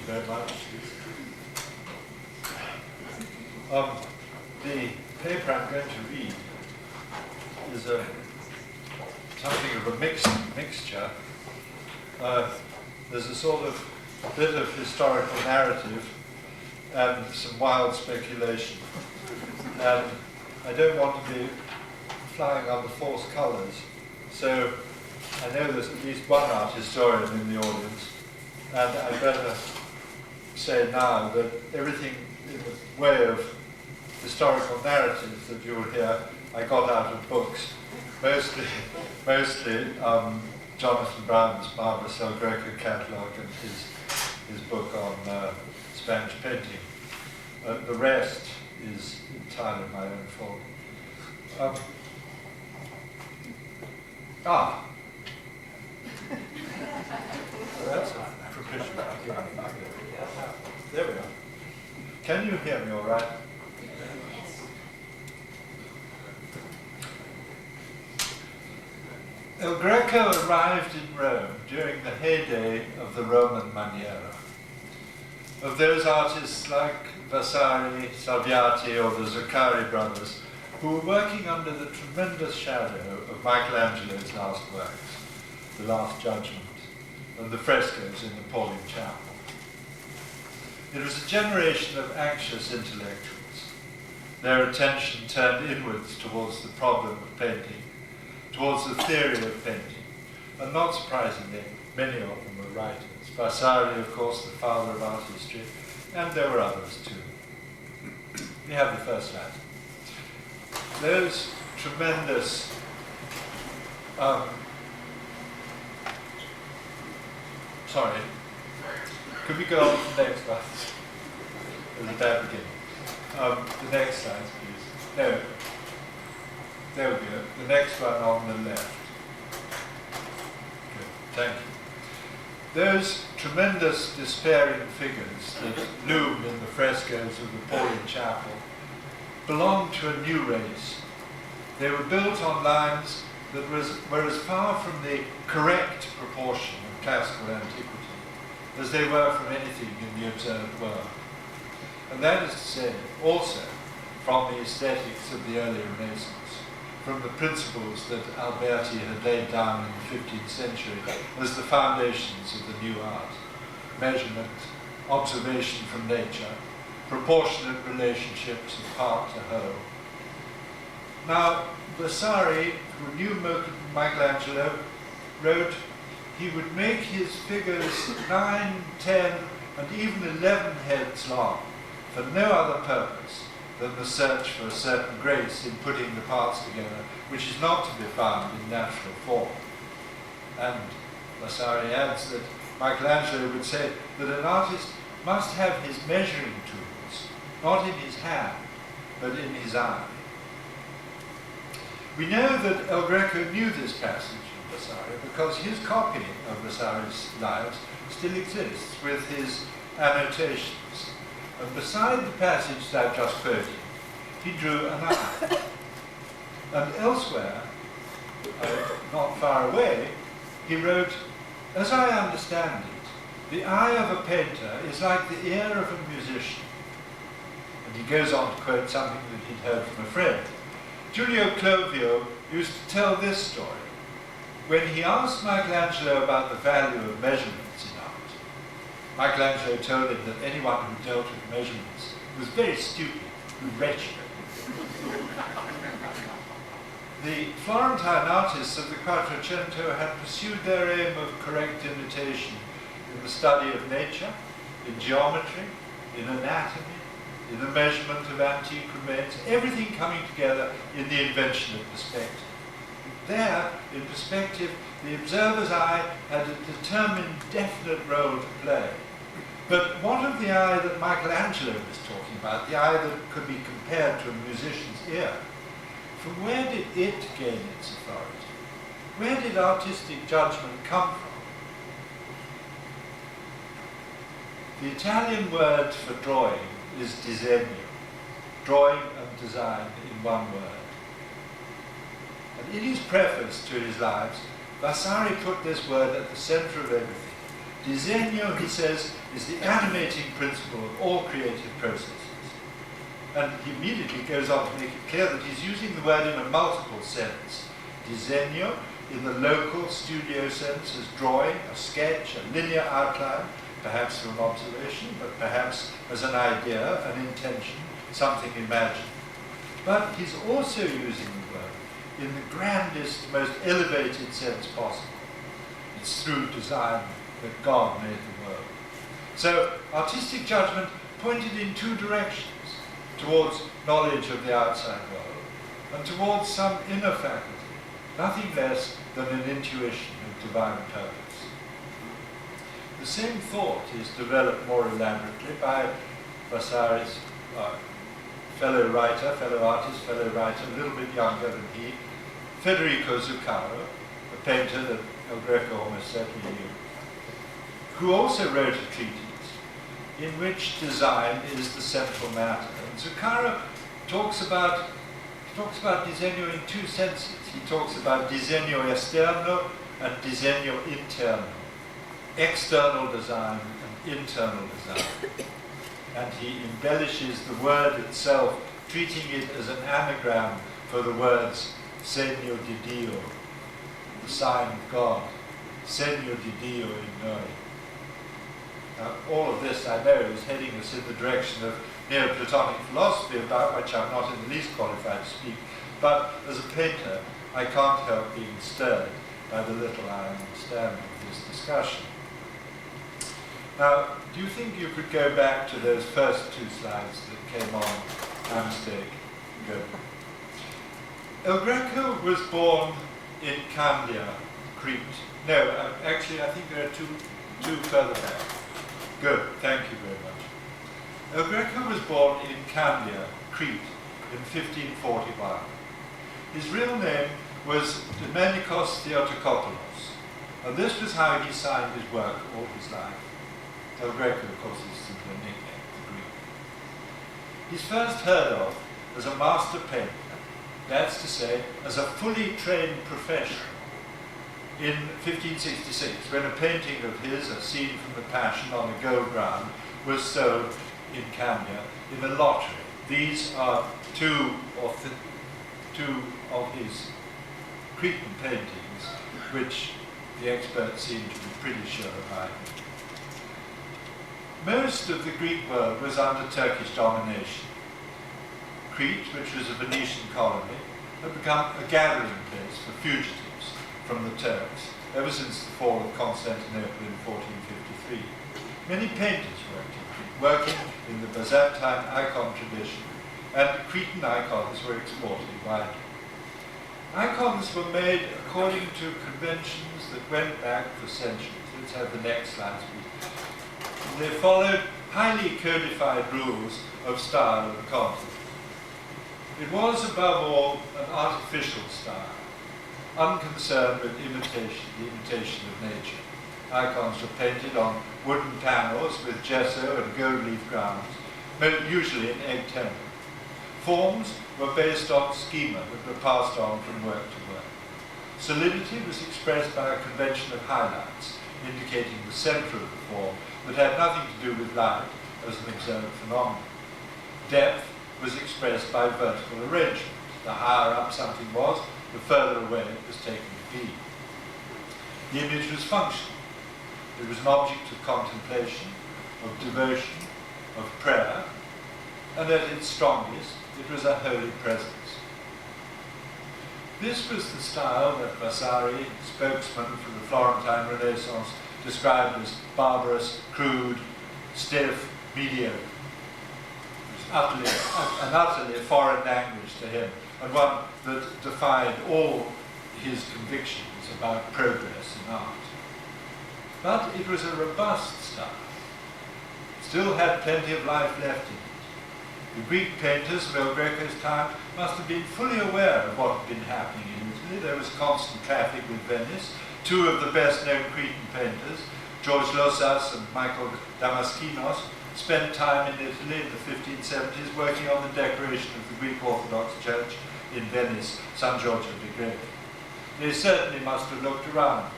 very much. The paper I'm going to read is something of a mixture. There's a sort of bit of historical narrative and some wild speculation. And I don't want to be flying under false colours. So I know there's at least one art historian in the audience, and I'd better say now that everything in the way of historical narrative that you will hear, I got out of books. Mostly Jonathan Brown's marvelous El Greco catalogue and his book on Spanish painting. The rest is entirely my own fault. That's a propitious. There we are. Can you hear me all right? El Greco arrived in Rome during the heyday of the Roman Maniera. Of those artists like Vasari, Salviati, or the Zuccari brothers, who were working under the tremendous shadow of Michelangelo's last works, The Last Judgment, and the frescoes in the Pauline Chapel. It was a generation of anxious intellectuals, their attention turned inwards towards the problem of painting, towards the theory of painting, and not surprisingly, many of them were writers. Vasari, of course, the father of art history, and there were others too. We have the first slide. Those tremendous sorry, could we go on to the next one? It was a bad beginning. The next slide, please. No. There we go. The next one on the left. Good. Thank you. Those tremendous despairing figures that loomed in the frescoes of the Pauline Chapel belonged to a new race. They were built on lines that were as far from the correct proportion of classical antiquity as they were from anything in the observed world. And that is to say, also, from the aesthetics of the early Renaissance, from the principles that Alberti had laid down in the 15th century as the foundations of the new art: measurement, observation from nature, proportionate relationships of part to whole. Now, Vasari, who knew Michelangelo, wrote he would make his figures 9, 10, and even 11 heads long for no other purpose than the search for a certain grace in putting the parts together, which is not to be found in natural form. And Vasari adds that Michelangelo would say that an artist must have his measuring tools, not in his hand, but in his eye. We know that El Greco knew this passage in Vasari because his copy of Vasari's Lives still exists with his annotations. And beside the passage that I've just quoted, he drew an eye. And elsewhere, not far away, he wrote, "As I understand it, the eye of a painter is like the ear of a musician." And he goes on to quote something that he'd heard from a friend. Giulio Clovio used to tell this story. When he asked Michelangelo about the value of measurements in art, Michelangelo told him that anyone who dealt with measurements was very stupid and wretched. The Florentine artists of the Quattrocento had pursued their aim of correct imitation in the study of nature, in geometry, in anatomy, in the measurement of antique remains, everything coming together in the invention of perspective. There, in perspective, the observer's eye had a determined, definite role to play. But what of the eye that Michelangelo was talking about, the eye that could be compared to a musician's ear? From where did it gain its authority? Where did artistic judgment come from? The Italian word for drawing is disegno, drawing and design in one word. And in his preface to his Lives, Vasari put this word at the center of everything, Disegno, he says, is the animating principle of all creative processes. And he immediately goes on to make it clear that he's using the word in a multiple sense. Disegno, in the local studio sense, as drawing, a sketch, a linear outline, perhaps through an observation, but perhaps as an idea, an intention, something imagined. But he's also using the word in the grandest, most elevated sense possible. It's through design that God made the world. So artistic judgment pointed in two directions, towards knowledge of the outside world and towards some inner faculty, nothing less than an intuition of divine purpose. The same thought is developed more elaborately by Vasari's fellow artist, a little bit younger than he, Federico Zuccaro, a painter that El Greco almost certainly knew, who also wrote a treatise in which design is the central matter. And Zuccaro talks about disegno in two senses. He talks about disegno esterno and disegno interno, external design and internal design. And he embellishes the word itself, treating it as an anagram for the words segno di Dio, the sign of God, segno di Dio in noi. Now, all of this, I know, is heading us in the direction of Neoplatonic philosophy, about which I'm not in the least qualified to speak. But as a painter, I can't help being stirred by the little I understand of this discussion. Now, do you think you could go back to those first two slides that came on my mistake? Good. El Greco was born in Candia, Crete. No, actually, I think there are two further back. Good, thank you very much. El Greco was born in Candia, Crete, in 1541. His real name was Domenikos Theotokopoulos, and this was how he signed his work all his life. El Greco, of course, is simply a nickname for Greek. He's first heard of as a master painter, that's to say, as a fully trained professional, in 1566, when a painting of his, a scene from the Passion on a gold ground, was sold in Candia in a lottery. These are two of his Cretan paintings, which the experts seem to be pretty sure about. Most of the Greek world was under Turkish domination. Crete, which was a Venetian colony, had become a gathering place for fugitives from the Turks ever since the fall of Constantinople in 1453. Many painters worked in Crete, working in the Byzantine icon tradition, and Cretan icons were exported widely. Icons were made according to conventions that went back for centuries. Let's have the next slide, please. They followed highly codified rules of style and content. It was, above all, an artificial style, unconcerned with imitation, the imitation of nature. Icons were painted on wooden panels with gesso and gold leaf grounds, usually in egg temper. Forms were based on schema that were passed on from work to work. Solidity was expressed by a convention of highlights, indicating the center of the form that had nothing to do with light as an observed phenomenon. Depth was expressed by vertical arrangement. The higher up something was, the further away it was taken to be. The image was functional. It was an object of contemplation, of devotion, of prayer, and at its strongest, it was a holy presence. This was the style that Vasari, spokesman for the Florentine Renaissance, described as barbarous, crude, stiff, mediocre. It was an utterly foreign language to him, and one that defied all his convictions about progress in art. But it was a robust style. It still had plenty of life left in it. The Greek painters of El Greco's time must have been fully aware of what had been happening in Italy. There was constant traffic with Venice. Two of the best-known Cretan painters, George Losas and Michael Damaskinos, spent time in Italy in the 1570s working on the decoration of the Greek Orthodox Church in Venice, San Giorgio di Greco. They certainly must have looked around.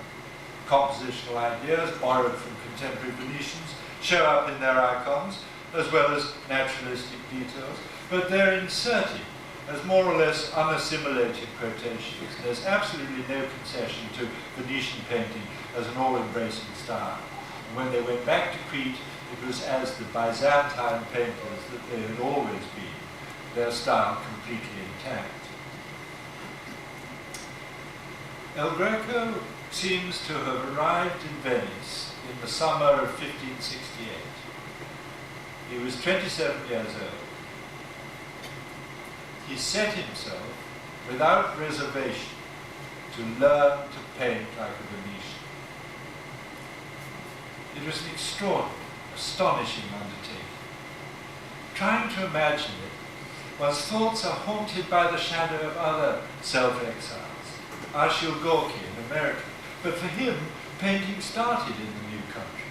compositional ideas borrowed from contemporary Venetians show up in their icons, as well as naturalistic details, but they're inserted as more or less unassimilated quotations. There's absolutely no concession to Venetian painting as an all-embracing style. And when they went back to Crete, it was as the Byzantine painters that they had always been, their style completely intact. El Greco seems to have arrived in Venice in the summer of 1568. He was 27 years old. He set himself, without reservation, to learn to paint like a Venetian. It was an extraordinary, astonishing undertaking. Trying to imagine it, one's thoughts are haunted by the shadow of other self-exiles, Achille Gorky in America. But for him, painting started in the new country.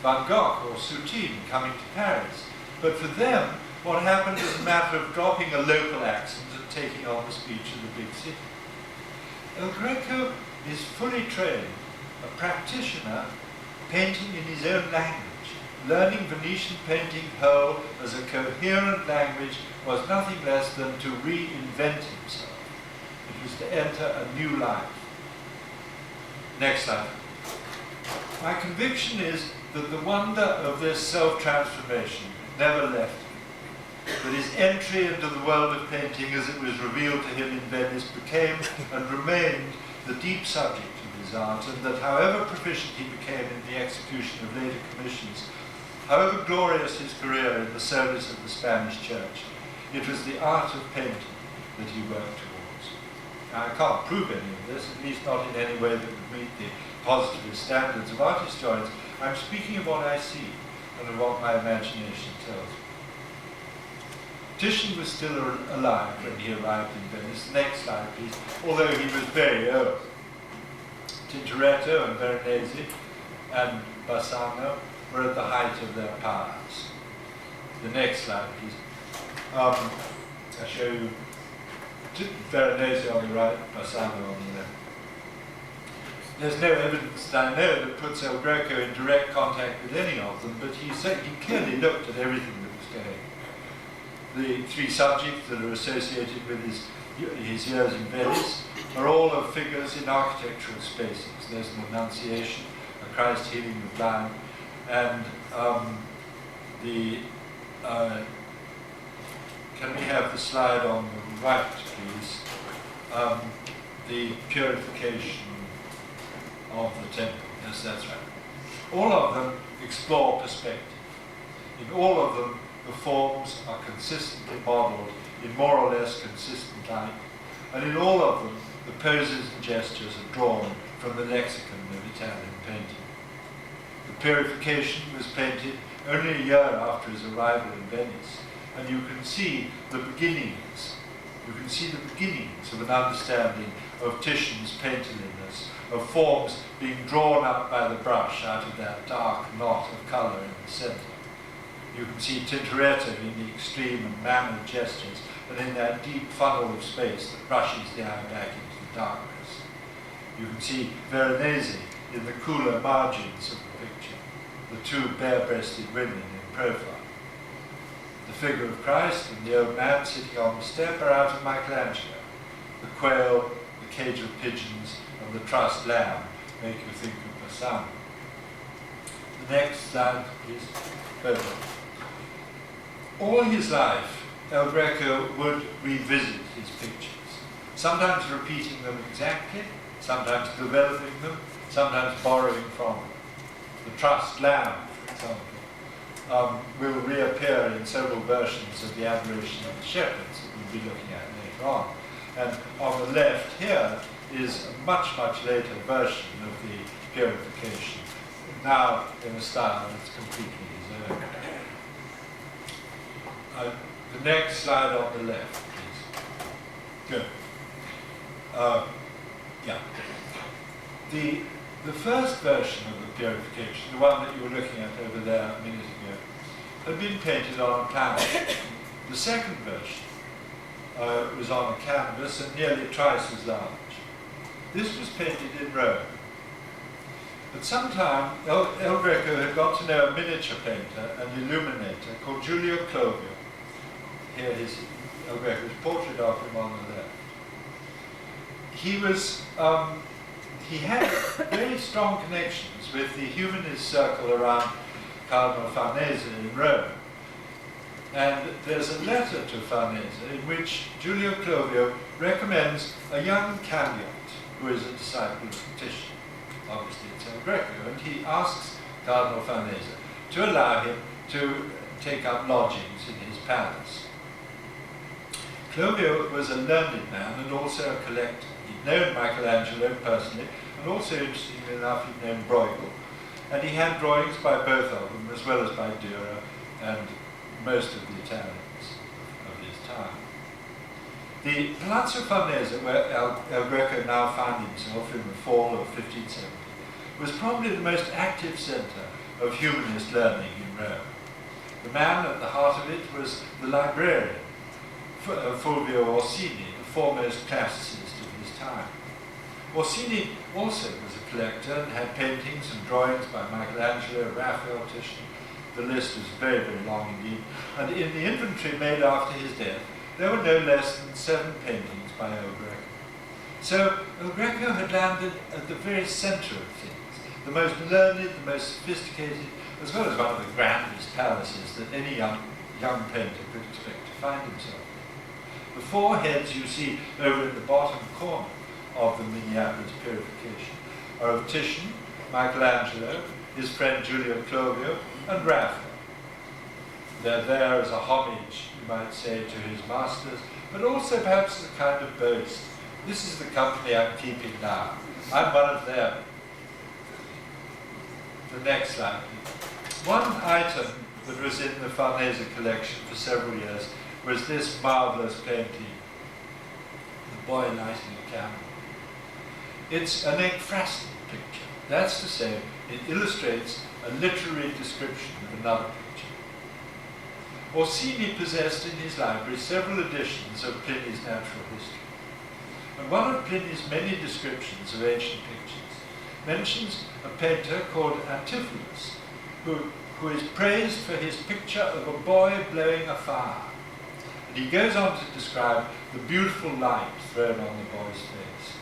Van Gogh or Soutine coming to Paris. But for them, what happened was a matter of dropping a local accent and taking on the speech of the big city. El Greco is fully trained, a practitioner, painting in his own language. Learning Venetian painting whole as a coherent language was nothing less than to reinvent himself. It was to enter a new life. Next slide. My conviction is that the wonder of this self-transformation never left him. That his entry into the world of painting as it was revealed to him in Venice became and remained the deep subject of his art, and that however proficient he became in the execution of later commissions, however glorious his career in the service of the Spanish Church, it was the art of painting that he worked towards. Now, I can't prove any of this, at least not in any way that would meet the positivist standards of art historians. I'm speaking of what I see and of what my imagination tells me. Titian was still alive when he arrived in Venice. Next slide, please. Although he was very old. Tintoretto and Veronese and Bassano were at the height of their powers. The next slide, please. I show you Veronese on the right, Bassano on the left. There's no evidence that I know that puts El Greco in direct contact with any of them, but he clearly looked at everything that was going. The three subjects that are associated with his years in Venice are all of figures in architectural spaces. There's an Annunciation, a Christ healing the blind, and can we have the slide on the right, please? The purification of the temple. Yes, that's right. All of them explore perspective. In all of them, the forms are consistently modelled in more or less consistent light, and in all of them, the poses and gestures are drawn from the lexicon of Italian painting. The Purification was painted only a year after his arrival in Venice, and you can see the beginnings. You can see the beginnings of an understanding of Titian's painterliness, of forms being drawn up by the brush out of that dark knot of colour in the centre. You can see Tintoretto in the extreme and mannered gestures, and in that deep funnel of space that rushes down back into the darkness. You can see Veronese in the cooler margins of the picture, the two bare-breasted women in profile. The figure of Christ and the old man sitting on the step are out of Michelangelo. The quail, the cage of pigeons, and the trussed lamb make you think of the sun. The next slide is photo. All his life, El Greco would revisit his pictures, sometimes repeating them exactly, sometimes developing them, sometimes borrowing from them. The trussed lamb, for example, will reappear in several versions of the Adoration of the Shepherds that we'll be looking at later on. And on the left here is a much, much later version of the Purification, now in a style that's completely his own. The next slide on the left, please. Good. Yeah. The first version of the Purification, the one that you were looking at over there a minute ago, had been painted on a panel. The second version was on a canvas and nearly twice as large. This was painted in Rome. At some time, El Greco had got to know a miniature painter and illuminator called Giulio Clovio. Here is El Greco's portrait of him on the left. He had very strong connections with the humanist circle around Cardinal Farnese in Rome. And there's a letter to Farnese in which Giulio Clovio recommends a young caveat who is a disciple of Titian. Obviously it's El Greco, and he asks Cardinal Farnese to allow him to take up lodgings in his palace. Clovio was a learned man and also a collector. He'd known Michelangelo personally, and also, interestingly enough, he'd known Bruegel, and he had drawings by both of them, as well as by Dürer and most of the Italians of his time. The Palazzo Farnese, where El Greco now found himself in the fall of 1570, was probably the most active centre of humanist learning in Rome. The man at the heart of it was the librarian, Fulvio Orsini, the foremost classicist of his time. Orsini also was a collector and had paintings and drawings by Michelangelo, Raphael, Titian. The list is very, very long indeed. And in the inventory made after his death, there were no less than 7 paintings by El Greco. So El Greco had landed at the very centre of things, the most learned, the most sophisticated, as well as one of the grandest palaces that any young painter could expect to find himself in. The 4 heads you see over in the bottom corner of the Minneapolis purification are of Titian, Michelangelo, his friend Giulio Clovio, and Raphael. They're there as a homage, you might say, to his masters, but also perhaps as a kind of boast. This is the company I'm keeping now. I'm one of them. The next slide, please. One item that was in the Farnese collection for several years was this marvelous painting, The Boy Lighting a Candle. It's an ekphrastic picture. That's to say, it illustrates a literary description of another picture. Orsini possessed in his library several editions of Pliny's Natural History. And one of Pliny's many descriptions of ancient pictures mentions a painter called Antipholus, who is praised for his picture of a boy blowing a fire. And he goes on to describe the beautiful light thrown on the boy's face.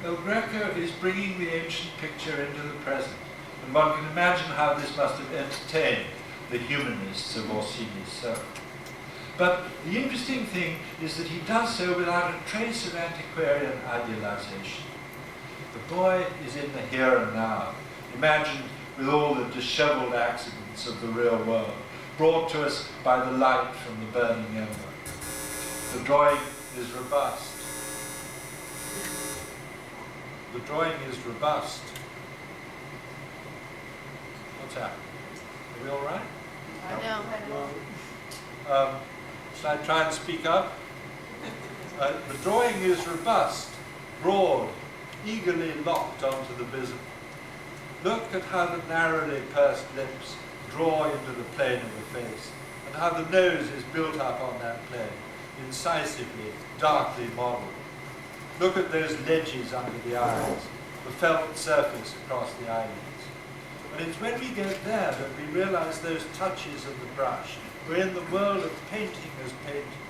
El Greco is bringing the ancient picture into the present, and one can imagine how this must have entertained the humanists of Orsini's circle. But the interesting thing is that he does so without a trace of antiquarian idealization. The boy is in the here and now, imagined with all the disheveled accidents of the real world, brought to us by the light from the burning ember. The drawing is robust. The drawing is robust. What's happening? Are we all right? I know. Shall I try and speak up? The drawing is robust, broad, eagerly locked onto the bosom. Look at how the narrowly pursed lips draw into the plane of the face, and how the nose is built up on that plane, incisively, darkly modelled. Look at those ledges under the eyes, the felt surface across the eyelids. And it's when we get there that we realize those touches of the brush. We're in the world of painting as painting,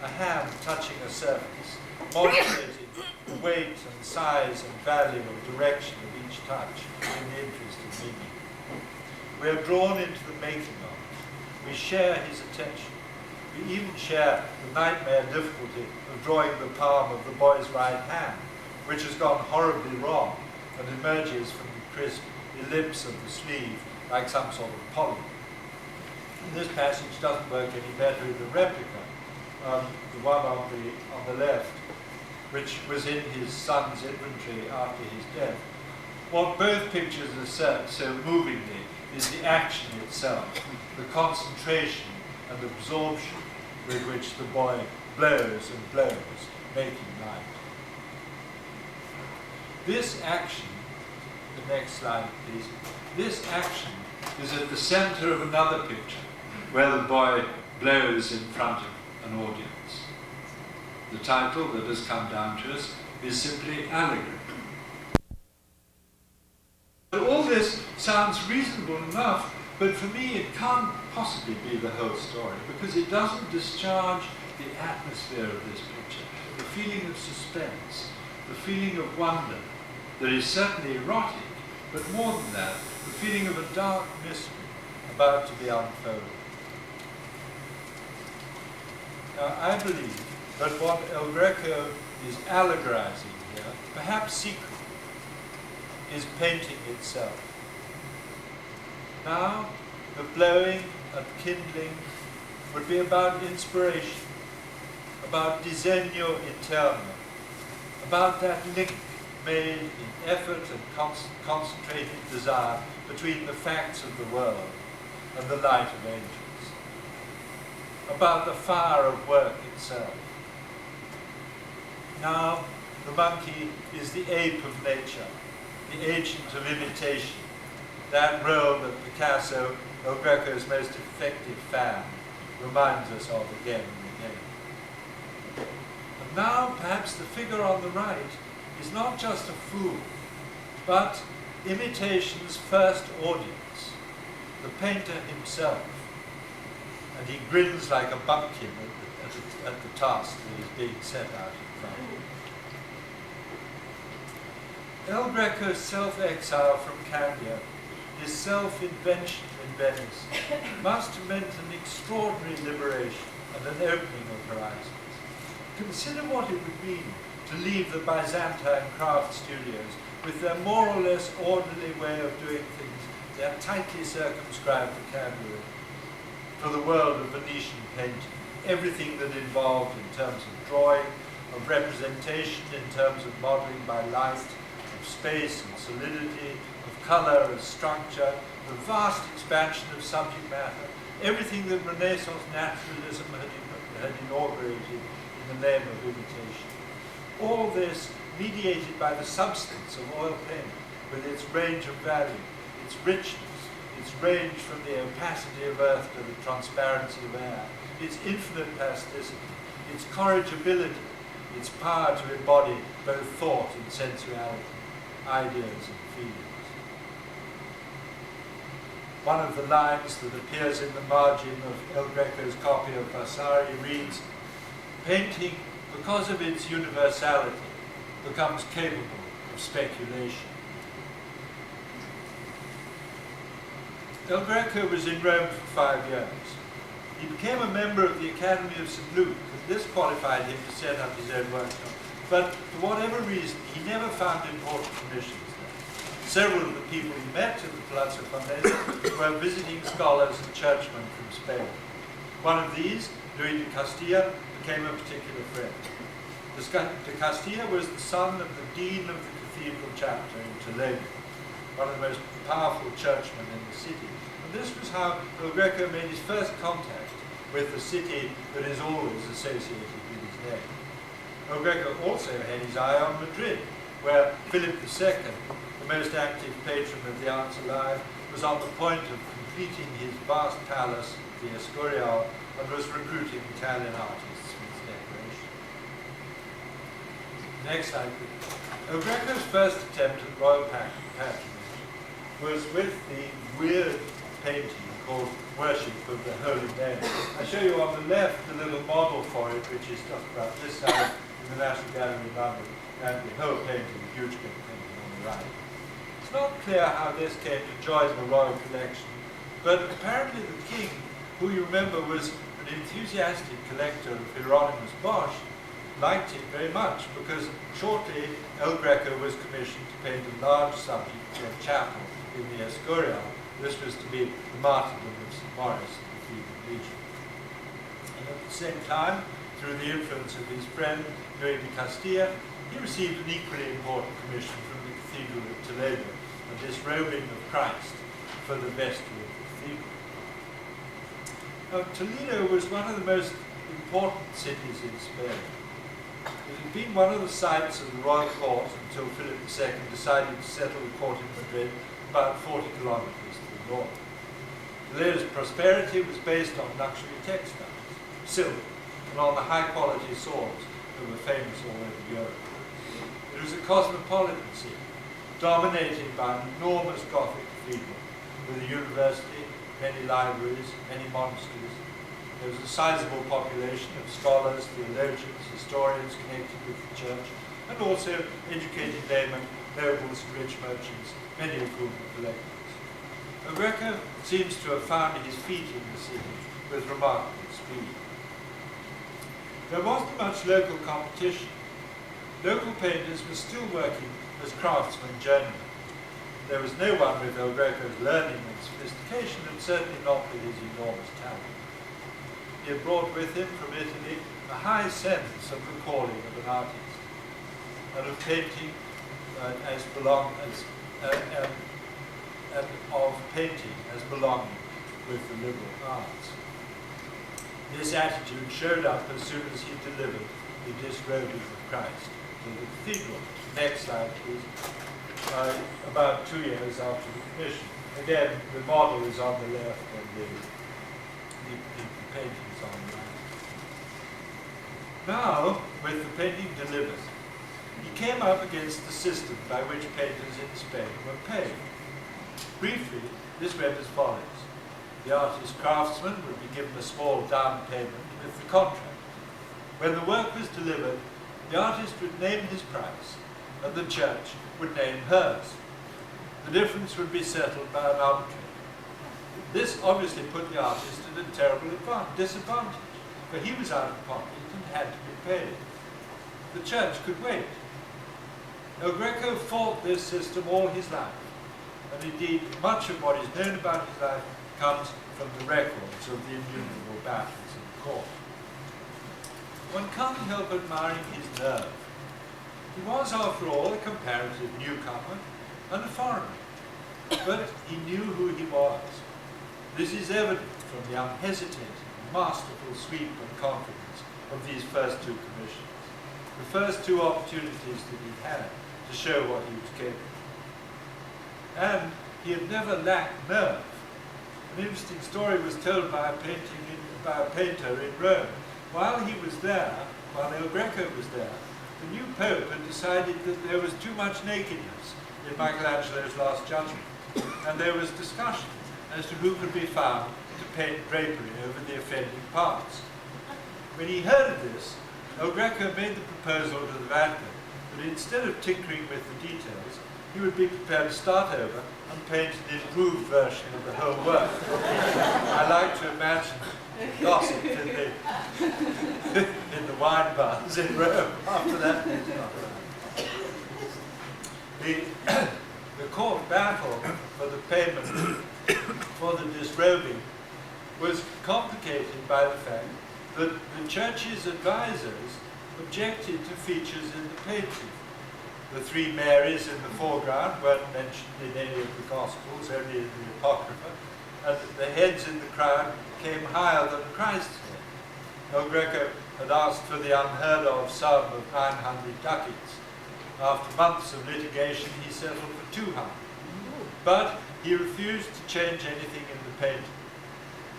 a hand touching a surface, modulating the weight and size and value and direction of each touch in the interest of meaning. We are drawn into the making of it. We share his attention. We even share the nightmare difficulty of drawing the palm of the boy's right hand, which has gone horribly wrong and emerges from the crisp ellipse of the sleeve like some sort of polygon. And this passage doesn't work any better in the replica, the one on the left, which was in his son's inventory after his death. What both pictures assert so movingly is the action itself, the concentration and absorption with which the boy blows and blows, making light. This action, the next slide please, this action is at the center of another picture where the boy blows in front of an audience. The title that has come down to us is simply Allegory. sounds reasonable enough, but for me it can't possibly be the whole story, because it doesn't discharge the atmosphere of this picture, the feeling of suspense, the feeling of wonder that is certainly erotic, but more than that, the feeling of a dark mystery about to be unfolded. Now, I believe that what El Greco is allegorizing here, perhaps secretly, is painting itself. Now, the blowing and kindling would be about inspiration, about disegno interno, about that link made in effort and concentrated desire between the facts of the world and the light of angels, about the fire of work itself. Now, the monkey is the ape of nature, the agent of imitation, that role that Picasso, El Greco's most effective fan, reminds us of again and again. And now, perhaps the figure on the right is not just a fool, but imitation's first audience, the painter himself. And he grins like a bumpkin at the task that is being set out in front of him. El Greco's self-exile from Candia, his self-invention in Venice, must have meant an extraordinary liberation and an opening of horizons. Consider what it would mean to leave the Byzantine craft studios with their more or less orderly way of doing things, their tightly circumscribed vocabulary, for the world of Venetian painting, everything that involved in terms of drawing, of representation, in terms of modeling by light, of space and solidity, of color and structure, the vast expansion of subject matter, everything that Renaissance naturalism had inaugurated in the name of imitation. All this mediated by the substance of oil paint, with its range of value, its richness, its range from the opacity of earth to the transparency of air, its infinite plasticity, its corrigibility, its power to embody both thought and sensuality, ideas and feelings. One of the lines that appears in the margin of El Greco's copy of Vasari reads, "Painting, because of its universality, becomes capable of speculation." El Greco was in Rome for 5 years. He became a member of the Academy of St. Luke, and this qualified him to set up his own workshop. But for whatever reason, he never found important commissions there. Several of the people he met at the Palazzo Farnese were visiting scholars and churchmen from Spain. One of these, Louis de Castilla, became a particular friend. De Castilla was the son of the dean of the cathedral chapter in Toledo, one of the most powerful churchmen in the city. And this was how El Greco made his first contact with the city that is always associated with his name. El Greco also had his eye on Madrid, where Philip II, the most active patron of the arts alive, was on the point of completing his vast palace, the Escorial, and was recruiting Italian artists for its decoration. Next slide, please. El Greco's first attempt at royal patronage was with the weird painting called Worship of the Holy Name. I show you on the left the little model for it, which is just about this size in the National Gallery in London, and the whole painting, the huge painting on the right. It's not clear how this came to join the royal collection, but apparently the king, who you remember was an enthusiastic collector of Hieronymus Bosch, liked it very much because shortly El Greco was commissioned to paint a large subject for a chapel in the Escorial. This was to be the martyrdom of St. Maurice in the Cathedral region. And at the same time, through the influence of his friend Louis de Castilla, he received an equally important commission from the Cathedral of Toledo, a disrobing of Christ for the vestry of the cathedral. Now, Toledo was one of the most important cities in Spain. It had been one of the sites of the royal court until Philip II decided to settle the court in Madrid about 40 kilometers to the north. Toledo's prosperity was based on luxury textiles, silk, and on the high-quality swords that were famous all over Europe. It was a cosmopolitan city, dominated by an enormous Gothic cathedral, with a university, many libraries, many monasteries. There was a sizable population of scholars, theologians, historians connected with the church, and also educated laymen, nobles, rich merchants, many of whom were collectors. Greco seems to have found his feet in the city with remarkable speed. There wasn't much local competition. Local painters were still working as craftsmen generally. There was no one with El Greco's learning and sophistication, and certainly not with his enormous talent. He had brought with him from Italy a high sense of the calling of an artist, and of painting and of painting as belonging with the liberal arts. This attitude showed up as soon as he delivered the disrobing of Christ to the cathedral. Next slide, please. About 2 years after the commission. Again, the model is on the left and the painting is on the right. Now, with the painting delivered, he came up against the system by which painters in Spain were paid. Briefly, this read as follows. The artist craftsman would be given a small down payment with the contract. When the work was delivered, the artist would name his price, and the church would name hers. The difference would be settled by an arbitrator. This obviously put the artist at a terrible disadvantage, for he was out of pocket and had to be paid. The church could wait. El Greco fought this system all his life, and indeed much of what is known about his life comes from the records of the innumerable battles in the court. One can't help admiring his nerve. He was, after all, a comparative newcomer and a foreigner, but he knew who he was. This is evident from the unhesitating, masterful sweep and confidence of these first two commissions, the first two opportunities that he had to show what he was capable of. And he had never lacked nerve. An interesting story was told by a painter in Rome. While he was there, while El Greco was there, the new Pope had decided that there was too much nakedness in Michelangelo's Last Judgment, and there was discussion as to who could be found to paint drapery over the offending parts. When he heard of this, El Greco made the proposal to the Vatican that instead of tinkering with the details, he would be prepared to start over and paint an improved version of the whole work. I like to imagine gossip in the wine bars in Rome after that. The court battle for the payment for the disrobing was complicated by the fact that the church's advisors objected to features in the painting. The three Marys in the foreground weren't mentioned in any of the Gospels, only in the Apocrypha, and the heads in the crowd came higher than Christ's head. El Greco had asked for the unheard of sum of 900 ducats. After months of litigation, he settled for 200. But he refused to change anything in the painting.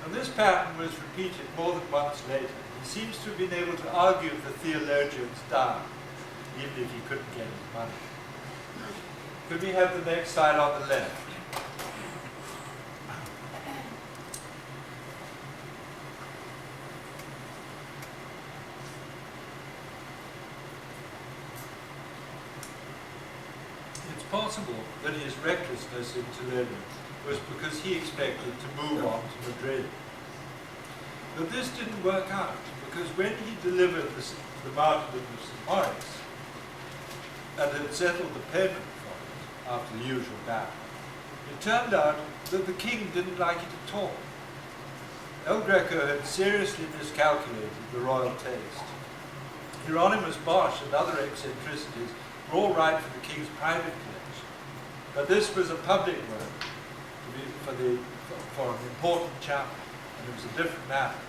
And this pattern was repeated more than once later. He seems to have been able to argue the theologians down, even if he couldn't get his money. Could we have the next slide on the left? It's possible that his recklessness in Toledo was because he expected to move on to Madrid. But this didn't work out, because when he delivered the martyrdom of St. Maurice and had settled the payment for it after the usual battle, it turned out that the king didn't like it at all. El Greco had seriously miscalculated the royal taste. Hieronymus Bosch and other eccentricities were all right for the king's private collection, but this was a public work for an important chapel, and it was a different matter.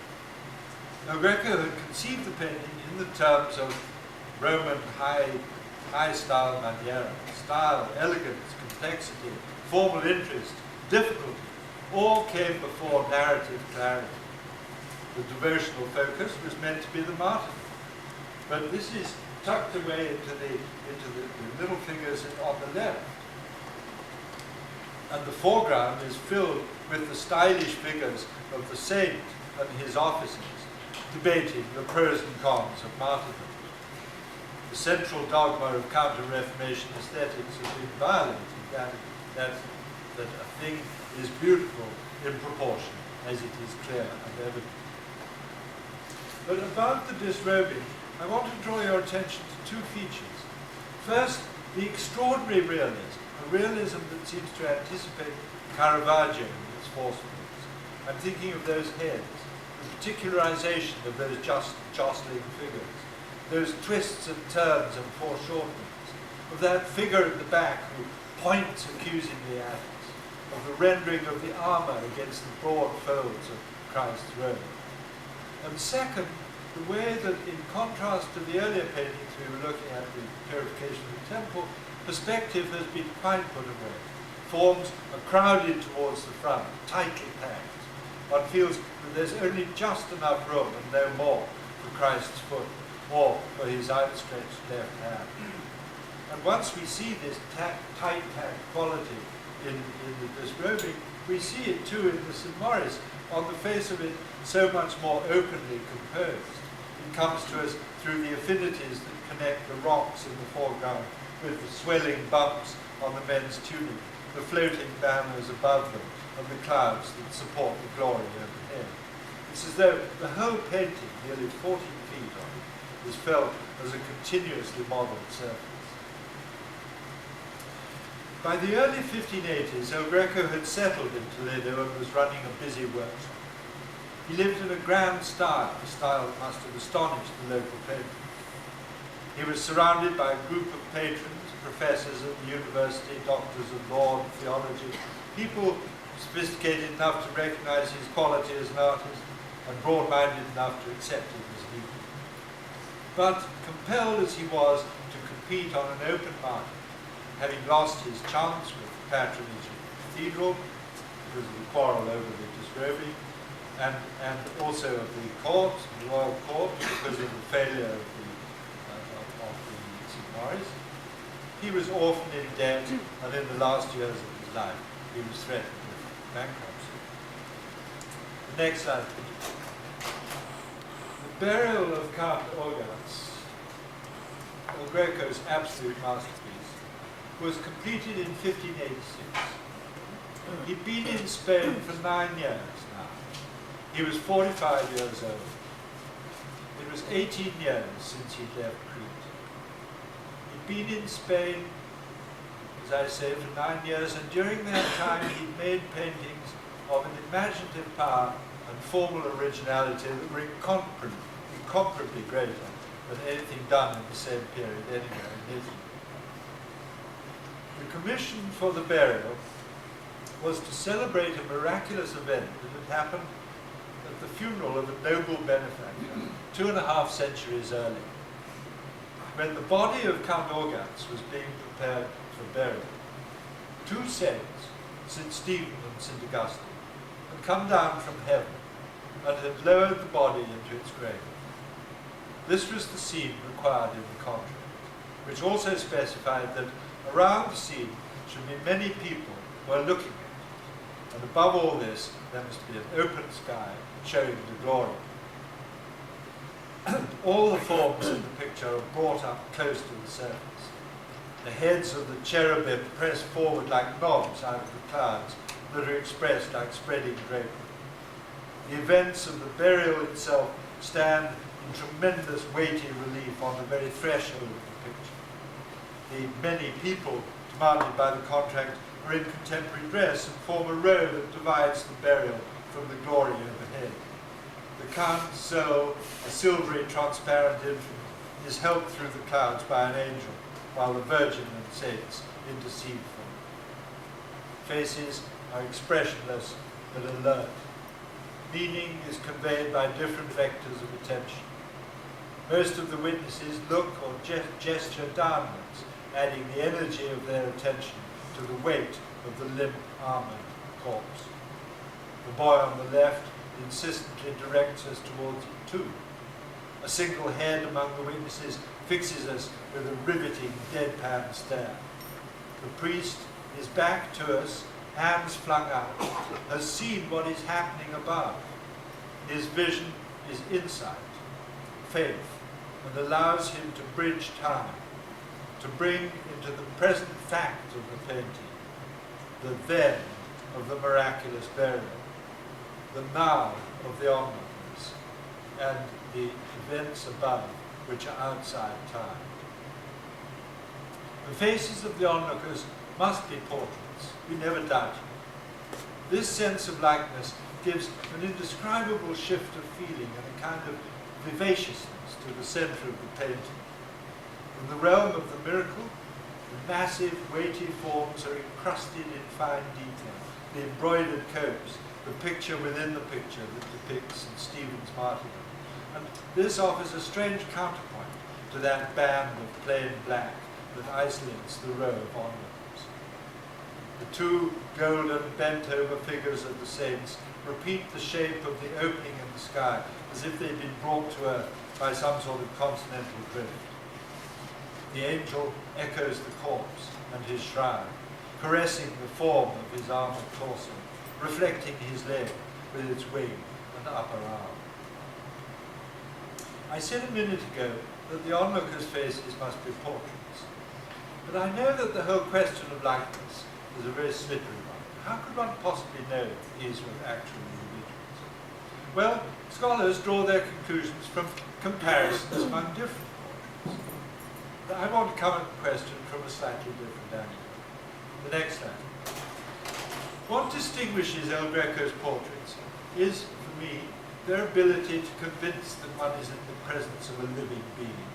Now, Greco had conceived the painting in the terms of Roman high-style maniera. Style, elegance, complexity, formal interest, difficulty, all came before narrative clarity. The devotional focus was meant to be the martyrdom. But this is tucked away into the little figures on the left. And the foreground is filled with the stylish figures of the saint and his officers, debating the pros and cons of martyrdom. The central dogma of Counter-Reformation aesthetics has been violated, that a thing is beautiful in proportion as it is clear and evident. But about the disrobing, I want to draw your attention to two features. First, the extraordinary realism, a realism that seems to anticipate Caravaggio in its forcefulness. I'm thinking of those heads, the particularization of those jostling figures, those twists and turns and foreshortenings, of that figure at the back who points accusingly at us, of the rendering of the armour against the broad folds of Christ's robe. And second, the way that in contrast to the earlier paintings we were looking at, the purification of the temple, perspective has been quite put away. Forms are crowded towards the front, tightly packed. One feels that there's only just enough room and no more for Christ's foot or for his outstretched left hand. And once we see this tight-packed quality in the disrobing, we see it too in the St. Maurice, on the face of it so much more openly composed. It comes to us through the affinities that connect the rocks in the foreground with the swelling bumps on the men's tunic, the floating banners above them, and the clouds that support the glory overhead. It's as though the whole painting, nearly 14 feet of it, is felt as a continuously modelled surface. By the early 1580s, El Greco had settled in Toledo and was running a busy workshop. He lived in a grand style, a style that must have astonished the local patrons. He was surrounded by a group of patrons, professors at the university, doctors of law and theology, people sophisticated enough to recognize his quality as an artist and broad-minded enough to accept him as equal. But compelled as he was to compete on an open market, having lost his chance with the patronage of the cathedral because of the quarrel over the disrobing, and also of the court, the royal court, because of the failure of the St. Maurice, he was often in debt, and in the last years of his life, he was threatened with bankruptcy. The next slide, please. The burial of Count Orgaz, El Greco's absolute masterpiece, was completed in 1586. He'd been in Spain for 9 years now. He was 45 years old. It was 18 years since he'd left Crete. He'd been in Spain, as I say, for 9 years, and during that time he'd made paintings of an imaginative power and formal originality that were incomparably greater than anything done in the same period anywhere in Italy. The commission for the burial was to celebrate a miraculous event that had happened at the funeral of a noble benefactor 2.5 centuries earlier, when the body of Count Orgaz was being prepared for burial. 2 saints, St. Stephen and St. Augustine, had come down from heaven and had lowered the body into its grave. This was the scene required in the contract, which also specified that around the scene should be many people who are looking at it, and above all this there must be an open sky showing the glory. All the forms in the picture are brought up close to the surface. The heads of the cherubim press forward like knobs out of the clouds that are expressed like spreading drapery. The events of the burial itself stand in tremendous weighty relief on the very threshold of the picture. The many people demanded by the contract are in contemporary dress and form a row that divides the burial from the glory overhead. The Count's soul, a silvery transparent infant, is helped through the clouds by an angel, while the Virgin and saints intercede for him. Faces are expressionless but alert. Meaning is conveyed by different vectors of attention. Most of the witnesses look or gesture downwards, adding the energy of their attention to the weight of the limp, armoured corpse. The boy on the left insistently directs us towards it too. A single head among the witnesses fixes us with a riveting, deadpan stare. The priest is back to us hands flung out, has seen what is happening above. His vision is insight, faith, and allows him to bridge time, to bring into the present fact of the painting, the then of the miraculous burial, the now of the onlookers, and the events above which are outside time. The faces of the onlookers must be portraits, we never doubt it. This sense of likeness gives an indescribable shift of feeling and a kind of vivaciousness to the centre of the painting. In the realm of the miracle, the massive, weighty forms are encrusted in fine detail, the embroidered copes, the picture within the picture that depicts St. Stephen's martyrdom. And this offers a strange counterpoint to that band of plain black that isolates the row of onlookers. The two golden bent-over figures of the saints repeat the shape of the opening in the sky, as if they'd been brought to earth by some sort of continental drift. The angel echoes the corpse and his shroud, caressing the form of his armored torso, reflecting his leg with its wing and upper arm. I said a minute ago that the onlookers' faces must be portraits, but I know that the whole question of likeness is a very slippery one. How could one possibly know if these were actual individuals? Well, scholars draw their conclusions from comparisons among different portraits. But I want to come at the question from a slightly different angle. The next slide. What distinguishes El Greco's portraits is, for me, their ability to convince that one is in the presence of a living being.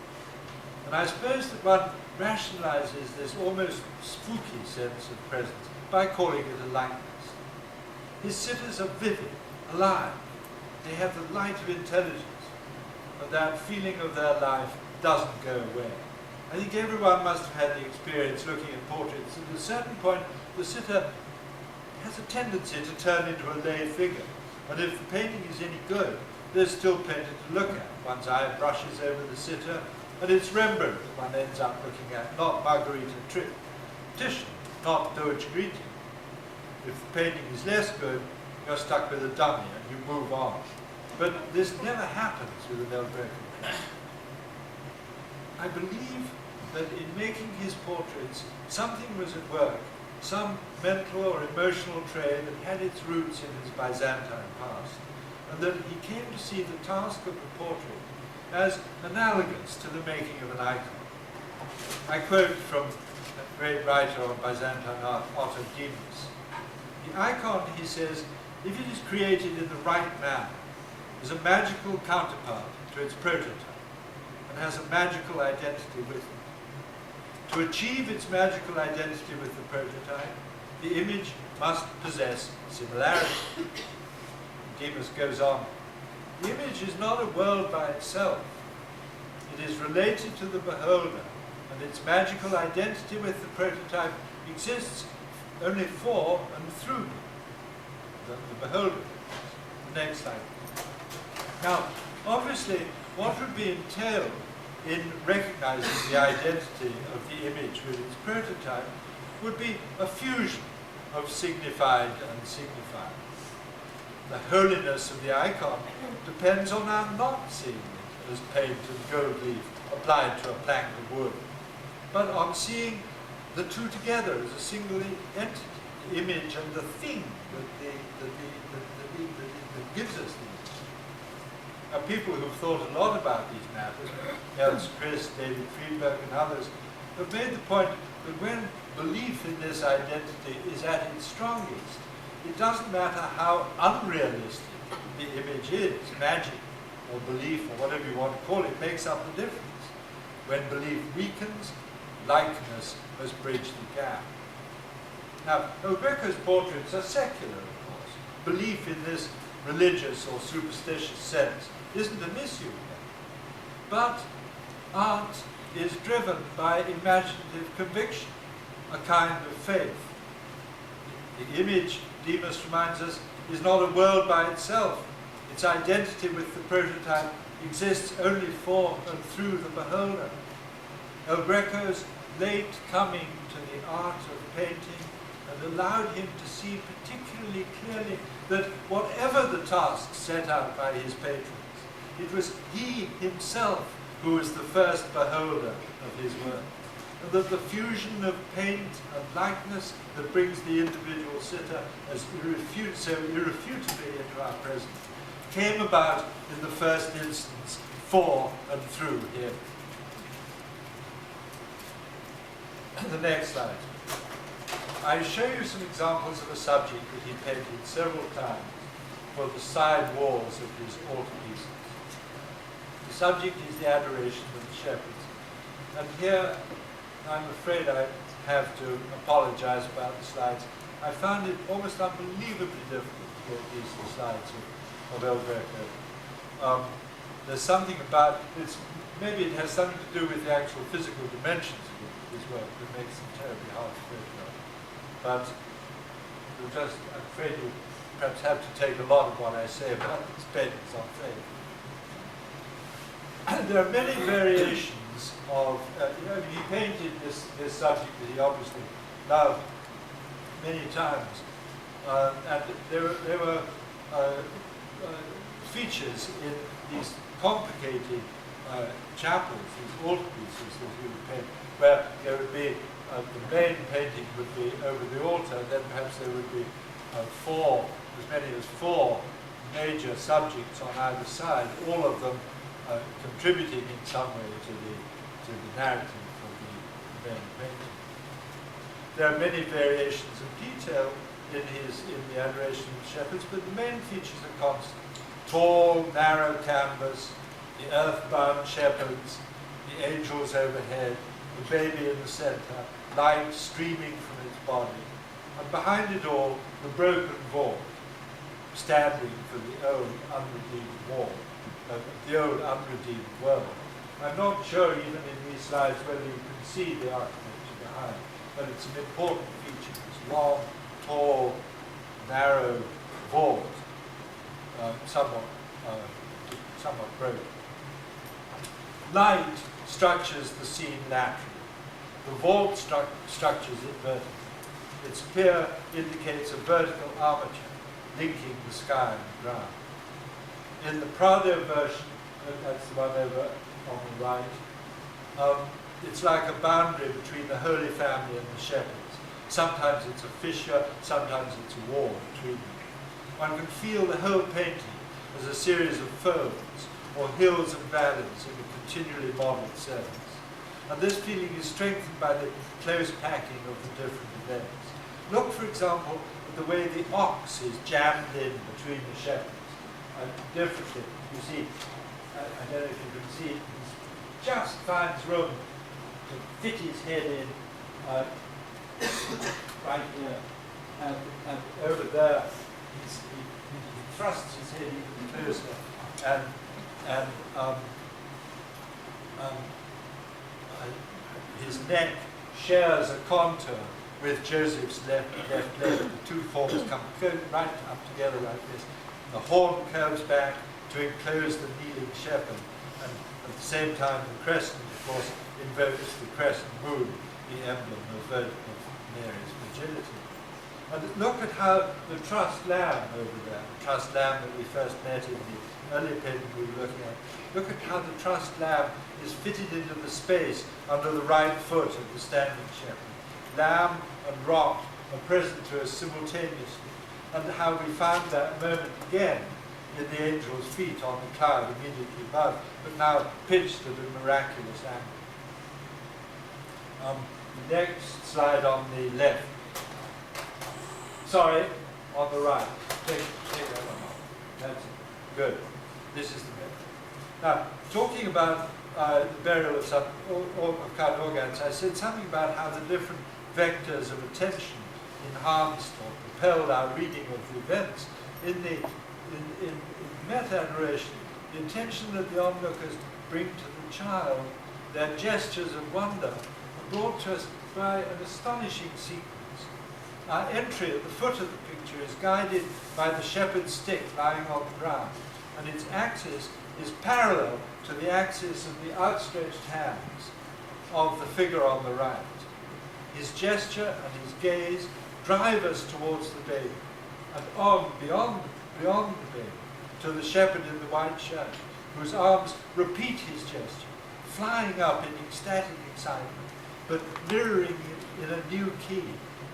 And I suppose that one rationalizes this almost spooky sense of presence by calling it a likeness. His sitters are vivid, alive. They have the light of intelligence, but that feeling of their life doesn't go away. I think everyone must have had the experience looking at portraits. At a certain point, the sitter has a tendency to turn into a lay figure. And if the painting is any good, there's still plenty to look at. One's eye brushes over the sitter, and it's Rembrandt that one ends up looking at, not Marguerite Titian, not Doge Greeting. If the painting is less good, you're stuck with a dummy and you move on. But this never happens with an El Greco painting. I believe that in making his portraits, something was at work, some mental or emotional trait that had its roots in his Byzantine past, and that he came to see the task of the portrait as analogous to the making of an icon. I quote from a great writer on Byzantine art, Otto Demas. The icon, he says, if it is created in the right manner, is a magical counterpart to its prototype, and has a magical identity with it. To achieve its magical identity with the prototype, the image must possess similarity. Demas goes on, the image is not a world by itself. It is related to the beholder, and its magical identity with the prototype exists only for and through the beholder. The next slide. Now, obviously, what would be entailed in recognizing the identity of the image with its prototype would be a fusion of signified and signified. The holiness of the icon depends on our not seeing it as paint and gold leaf applied to a plank of wood, but on seeing the two together as a single entity, the image and the thing that gives us the image. Now, people who've thought a lot about these matters, Ernst Chris, David Friedberg, and others, have made the point that when belief in this identity is at its strongest, it doesn't matter how unrealistic the image is, magic or belief or whatever you want to call it, makes up the difference. When belief weakens, likeness must bridge the gap. Now, El Greco's portraits are secular, of course. Belief in this religious or superstitious sense isn't an issue here. But art is driven by imaginative conviction, a kind of faith. The image, Demas reminds us, is not a world by itself. Its identity with the prototype exists only for and through the beholder. El Greco's late coming to the art of painting and allowed him to see particularly clearly that whatever the task set out by his patrons, it was he himself who was the first beholder of his work, and that the fusion of paint and likeness that brings the individual sitter as so irrefutably into our present came about in the first instance for and through him. The next slide. I show you some examples of a subject that he painted several times for the side walls of his altarpieces. The subject is the adoration of the shepherds. And here, I'm afraid I have to apologize about the slides. I found it almost unbelievably difficult to get these slides of El Greco. There's something about it, maybe it has something to do with the actual physical dimensions of his work that makes them terribly hard to photograph. But I'm afraid you perhaps have to take a lot of what I say about these paintings on faith. There are many variations of, he painted this subject that he obviously loved many times, and there were features in these complicated chapels, these altarpieces that he would paint, where there would be the main painting would be over the altar, and then perhaps there would be as many as four major subjects on either side, all of them contributing in some way to the narrative of the main painting. There are many variations of detail in the adoration of the shepherds, but the main features are constant. Tall, narrow canvas, the earthbound shepherds, the angels overhead, the baby in the center, light streaming from its body, and behind it all, the broken vault, standing for the old unredeemed wall, the old unredeemed world. I'm not sure even in these slides whether you can see the architecture behind, but it's an important feature. This long, tall, narrow vault, somewhat broken. Light structures the scene laterally. The vault structures it vertically. Its pier indicates a vertical armature linking the sky and the ground. In the Prado version, that's the one over on the right, it's like a boundary between the Holy Family and the shepherds. Sometimes it's a fissure, sometimes it's a wall between them. One can feel the whole painting as a series of folds or hills and valleys in a continually modelled sense. And this feeling is strengthened by the close packing of the different events. Look, for example, at the way the ox is jammed in between the shepherds. Differently, you see, I don't know if you can see it, he just finds room to fit his head in right here, and over there he thrusts his head even closer, and his neck shares a contour with Joseph's left leg. The two forms come right up together like this. The horn curves back to enclose the kneeling shepherd, and at the same time the crescent, of course, invokes the crescent moon, the emblem of Mary's virginity. And look at how the trussed lamb over there, the trussed lamb that we first met in the earlier painting we were looking at, look at how the trussed lamb is fitted into the space under the right foot of the standing shepherd. Lamb and rock are present to us simultaneously, and how we found that moment again in the angel's feet on the cloud immediately above, but now pitched at a miraculous angle. Next slide on the left. Sorry, on the right. Take that one off. That's it. Good. This is the bit. Now, talking about the burial of Count Organs, I said something about how the different vectors of attention enhanced or propelled our reading of the events. In meta-adoration, the attention that the onlookers bring to the child, their gestures of wonder, are brought to us by an astonishing sequence. Our entry at the foot of the picture is guided by the shepherd's stick lying on the ground, and its axis is parallel to the axis of the outstretched hands of the figure on the right. His gesture and his gaze drive us towards the baby, and on, beyond the baby, to the shepherd in the white shirt, whose arms repeat his gesture, flying up in ecstatic excitement, but mirroring it in a new key,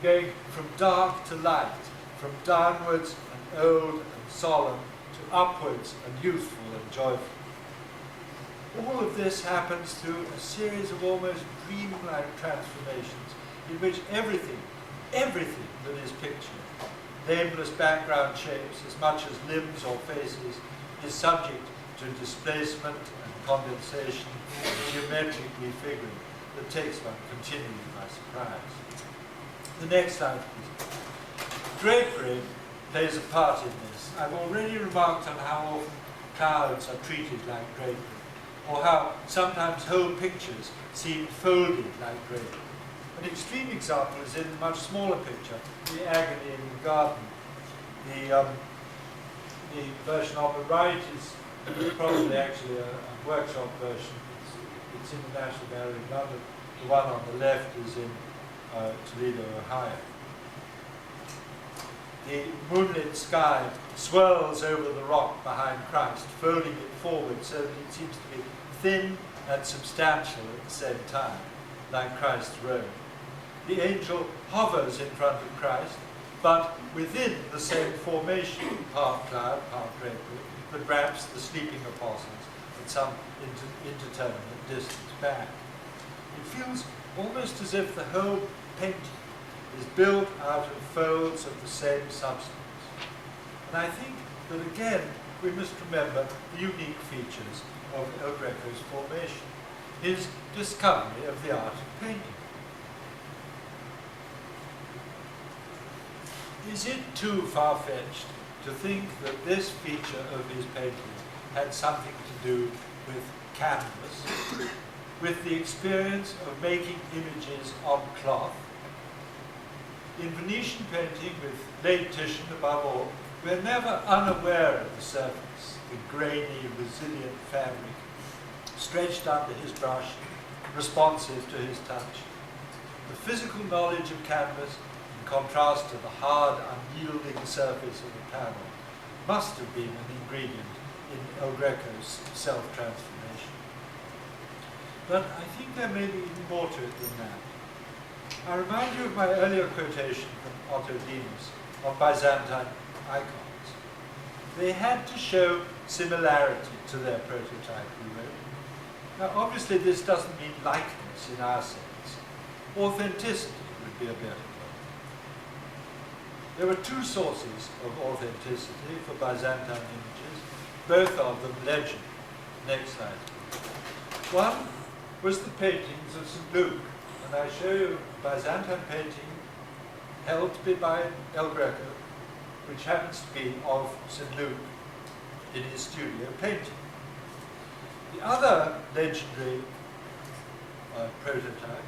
going from dark to light, from downwards and old and solemn to upwards and youthful and joyful. All of this happens through a series of almost dreamlike transformations in which everything that is pictured, nameless background shapes as much as limbs or faces, is subject to displacement and condensation and geometric refiguring that takes one continually by surprise. The next slide, please. Drapery plays a part in this. I've already remarked on how often clouds are treated like drapery, or how sometimes whole pictures seem folded like drapery. An extreme example is in a much smaller picture, The Agony in the Garden. The version on the right is probably actually a workshop version. It's in the National Gallery in London. The one on the left is in Toledo, Ohio. The moonlit sky swirls over the rock behind Christ, folding it forward so that it seems to be thin and substantial at the same time, like Christ's robe. The angel hovers in front of Christ, but within the same formation, part cloud, part drapery, that wraps the sleeping apostles at some indeterminate distance back. It feels almost as if the whole painting is built out of folds of the same substance. And I think that again, we must remember the unique features of El Greco's formation, his discovery of the art of painting. Is it too far-fetched to think that this feature of his painting had something to do with canvas, with the experience of making images on cloth? In Venetian painting, with late Titian above all, we're never unaware of the surface, the grainy, resilient fabric, stretched under his brush, responsive to his touch. The physical knowledge of canvas, in contrast to the hard, unyielding surface of the panel, must have been an ingredient in El Greco's self-transformation. But I think there may be even more to it than that. I remind you of my earlier quotation from Otto Demos of Byzantine icons. They had to show similarity to their prototype, he wrote. Now, obviously, this doesn't mean likeness in our sense. Authenticity would be a better word. There were two sources of authenticity for Byzantine images, both of them legend. Next slide. One was the paintings of St. Luke, and I show you a Byzantine painting held to be by El Greco, which happens to be of St. Luke in his studio painting. The other legendary prototype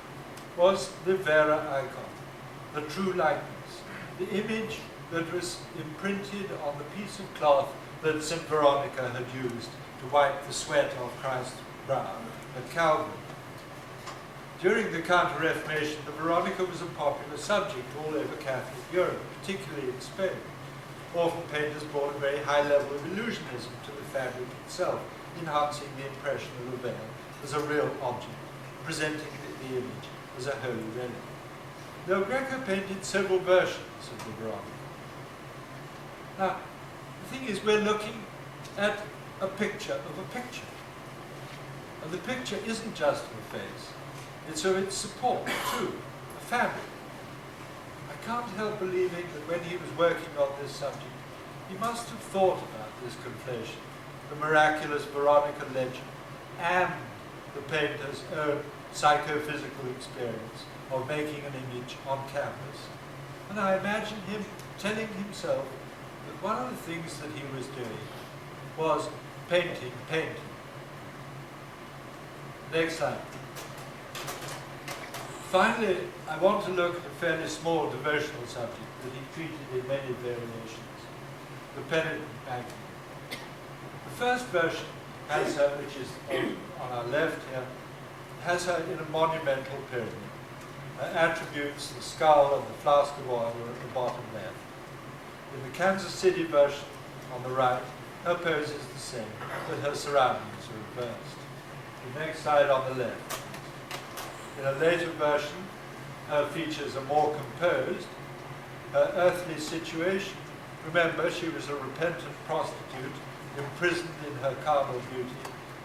was the Vera icon, the true likeness, the image that was imprinted on the piece of cloth that St. Veronica had used to wipe the sweat off Christ's brow at Calvary. During the Counter-Reformation, the Veronica was a popular subject all over Catholic Europe, particularly in Spain. Often painters brought a very high level of illusionism to the fabric itself, enhancing the impression of the veil as a real object, presenting the image as a holy relic. El Greco painted several versions of the Veronica. Now, the thing is, we're looking at a picture of a picture. And the picture isn't just of a face, it's of its support, too, a fabric. I can't help believing that when he was working on this subject, he must have thought about this conflation, the miraculous Veronica legend, and the painter's own psychophysical experience of making an image on canvas. And I imagine him telling himself that one of the things that he was doing was painting. Next slide. Finally, I want to look at a fairly small devotional subject that he treated in many variations, the penitent Magdalene. The first version has her, which is on our left here, has her in a monumental pyramid. attributes the skull and the flask of oil are at the bottom left. In the Kansas City version on the right, her pose is the same, but her surroundings are reversed. The next slide on the left. In a later version, her features are more composed. Her earthly situation, remember she was a repentant prostitute imprisoned in her carnal beauty.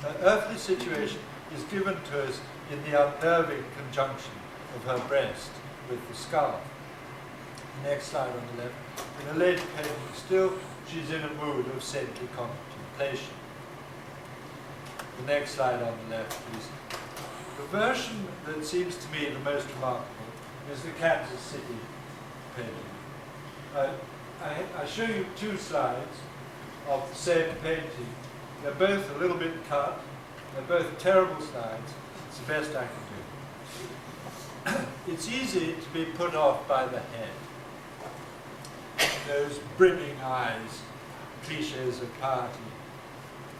Her earthly situation is given to us in the unnerving conjunction of her breast with the skull. Next slide on the left. In a later painting still, she's in a mood of saintly contemplation. The next slide on the left, please. The version that seems to me the most remarkable is the Kansas City painting. I show you two slides of the same painting. They're both a little bit cut. They're both terrible slides. It's the best I can do. It's easy to be put off by the head. Those brimming eyes, cliches of piety,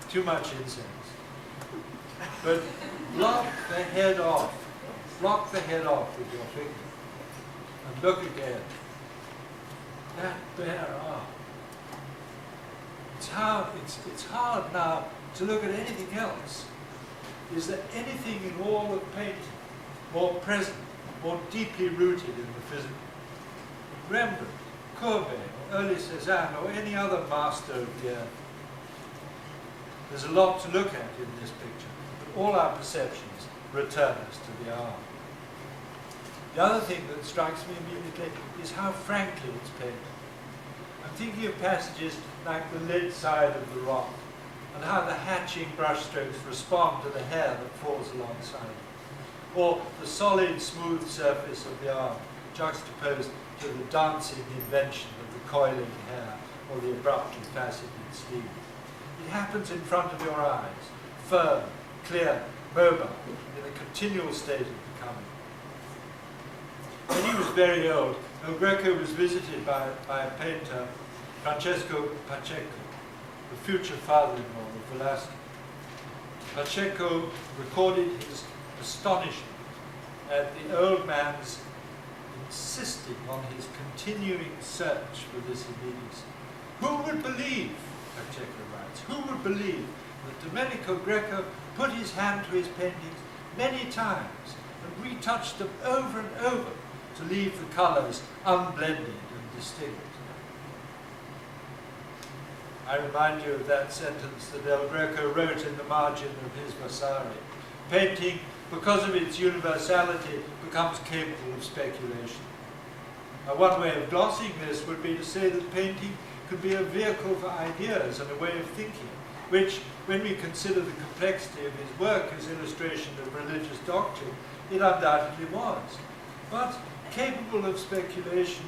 too much incense. But block the head off. Block the head off with your finger. And look again. That bare arm. It's hard now to look at anything else. Is there anything in all of painting more present, more deeply rooted in the physical? Rembrandt, Courbet, or early Cézanne, or any other master of the earth. There's a lot to look at in this picture, but all our perceptions return us to the arm. The other thing that strikes me immediately is how frankly it's painted. I'm thinking of passages like the lid side of the rock, and how the hatching brushstrokes respond to the hair that falls alongside it, or the solid, smooth surface of the arm juxtaposed to the dancing invention of the coiling hair or the abruptly faceted sleeve. It happens in front of your eyes, firm, clear, mobile, in a continual state of becoming. When he was very old, Greco was visited by a painter, Francesco Pacheco, the future father-in-law of Velasquez. Pacheco recorded his astonishment at the old man's insisting on his continuing search for this immediacy. Who would believe, Pacheco writes, who would believe that Domenico Greco put his hand to his paintings many times and retouched them over and over to leave the colours unblended and distinct? I remind you of that sentence that El Greco wrote in the margin of his Vasari. Painting, because of its universality, becomes capable of speculation. Now, one way of glossing this would be to say that painting could be a vehicle for ideas and a way of thinking, which, when we consider the complexity of his work as illustration of religious doctrine, it undoubtedly was. But capable of speculation